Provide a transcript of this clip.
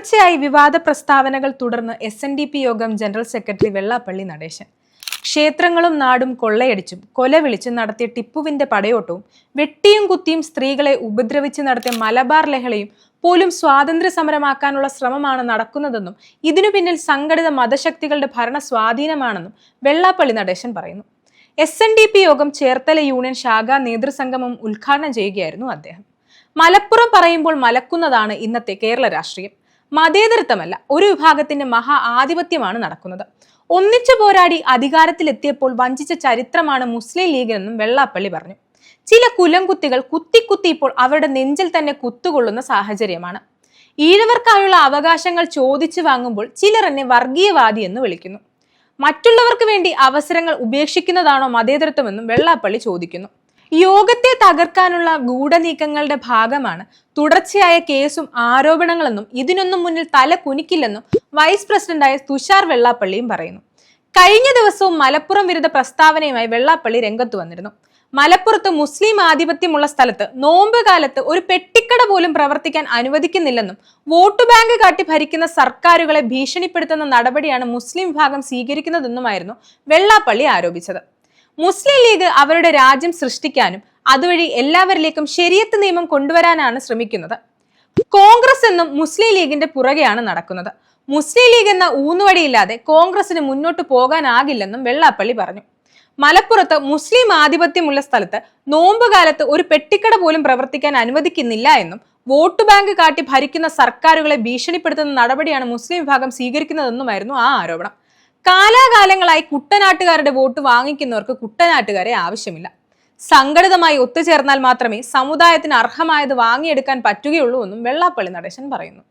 തുടർച്ചയായി വിവാദ പ്രസ്താവനകൾ തുടർന്ന് SNDP യോഗം ജനറൽ സെക്രട്ടറി വെള്ളാപ്പള്ളി നടേശൻ. ക്ഷേത്രങ്ങളും നാടും കൊള്ളയടിച്ചും കൊലവിളിച്ചും നടത്തിയ ടിപ്പുവിന്റെ പടയോട്ടവും വെട്ടിയും കുത്തിയും സ്ത്രീകളെ ഉപദ്രവിച്ച് നടത്തിയ മലബാർ ലഹളയും പോലും സ്വാതന്ത്ര്യ സമരമാക്കാനുള്ള ശ്രമമാണ് നടക്കുന്നതെന്നും ഇതിനു പിന്നിൽ സംഘടിത മതശക്തികളുടെ ഭരണ സ്വാധീനമാണെന്നും വെള്ളാപ്പള്ളി നടേശൻ പറയുന്നു. SNDP യോഗം ചേർത്തല യൂണിയൻ ശാഖാ നേതൃസംഗമം ഉദ്ഘാടനം ചെയ്യുകയായിരുന്നു അദ്ദേഹം. മലപ്പുറം പറയുമ്പോൾ മലക്കുന്നതാണ് ഇന്നത്തെ കേരള രാഷ്ട്രീയം. മതേതരത്വമല്ല, ഒരു വിഭാഗത്തിന്റെ മഹാ ആധിപത്യമാണ് നടക്കുന്നത്. ഒന്നിച്ചു പോരാടി അധികാരത്തിലെത്തിയപ്പോൾ വഞ്ചിച്ച ചരിത്രമാണ് മുസ്ലിം ലീഗിനെന്നും വെള്ളാപ്പള്ളി പറഞ്ഞു. ചില കുലംകുത്തികൾ കുത്തി ഇപ്പോൾ അവരുടെ നെഞ്ചിൽ തന്നെ കുത്തുകൊള്ളുന്ന സാഹചര്യമാണ്. ഈഴവർക്കായുള്ള അവകാശങ്ങൾ ചോദിച്ചു വാങ്ങുമ്പോൾ ചിലർ എന്നെ വർഗീയവാദി എന്ന് വിളിക്കുന്നു. മറ്റുള്ളവർക്ക് വേണ്ടി അവസരങ്ങൾ ഉപേക്ഷിക്കുന്നതാണോ മതേതരത്വമെന്നും വെള്ളാപ്പള്ളി ചോദിക്കുന്നു. യോഗത്തെ തകർക്കാനുള്ള ഗൂഢനീക്കങ്ങളുടെ ഭാഗമാണ് തുടർച്ചയായ കേസും ആരോപണങ്ങളെന്നും ഇതിനൊന്നും മുന്നിൽ തല കുനിക്കില്ലെന്നും വൈസ് പ്രസിഡന്റായ തുഷാർ വെള്ളാപ്പള്ളിയും പറയുന്നു. കഴിഞ്ഞ ദിവസവും മലപ്പുറം വിരുദ്ധ പ്രസ്താവനയുമായി വെള്ളാപ്പള്ളി രംഗത്ത് വന്നിരുന്നു. മലപ്പുറത്ത് മുസ്ലിം ആധിപത്യമുള്ള സ്ഥലത്ത് നോമ്പ് കാലത്ത് ഒരു പെട്ടിക്കട പോലും പ്രവർത്തിക്കാൻ അനുവദിക്കുന്നില്ലെന്നും വോട്ട് ബാങ്ക് കാട്ടി ഭരിക്കുന്ന സർക്കാരുകളെ ഭീഷണിപ്പെടുത്തുന്ന നടപടിയാണ് മുസ്ലിം വിഭാഗം സ്വീകരിക്കുന്നതെന്നുമായിരുന്നു വെള്ളാപ്പള്ളി ആരോപിച്ചത്. മുസ്ലിം ലീഗ് അവരുടെ രാജ്യം സൃഷ്ടിക്കാനും അതുവഴി എല്ലാവരിലേക്കും ശരീഅത്ത് നിയമം കൊണ്ടുവരാനാണ് ശ്രമിക്കുന്നത്. കോൺഗ്രസ് എന്നും മുസ്ലിം ലീഗിന്റെ പുറകെയാണ് നടക്കുന്നത്. മുസ്ലിം ലീഗ് എന്ന ഊന്നുവടിയില്ലാതെ കോൺഗ്രസിന് മുന്നോട്ട് പോകാനാകില്ലെന്നും വെള്ളാപ്പള്ളി പറഞ്ഞു. മലപ്പുറത്ത് മുസ്ലിം ആധിപത്യമുള്ള സ്ഥലത്ത് നോമ്പ് കാലത്ത് ഒരു പെട്ടിക്കട പോലും പ്രവർത്തിക്കാൻ അനുവദിക്കുന്നില്ല എന്നും വോട്ട് ബാങ്ക് കാട്ടി ഭരിക്കുന്ന സർക്കാരുകളെ ഭീഷണിപ്പെടുത്തുന്ന നടപടിയാണ് മുസ്ലിം വിഭാഗം സ്വീകരിക്കുന്നതെന്നുമായിരുന്നു ആ ആരോപണം. കാലാകാലങ്ങളായി കുട്ടനാട്ടുകാരുടെ വോട്ട് വാങ്ങിക്കുന്നവർക്ക് കുട്ടനാട്ടുകാരെ ആവശ്യമില്ല. സംഘടിതമായി ഒത്തുചേർന്നാൽ മാത്രമേ സമുദായത്തിന് അർഹമായത് വാങ്ങിയെടുക്കാൻ പറ്റുകയുള്ളൂ എന്നും വെള്ളാപ്പള്ളി നടേശൻ പറയുന്നു.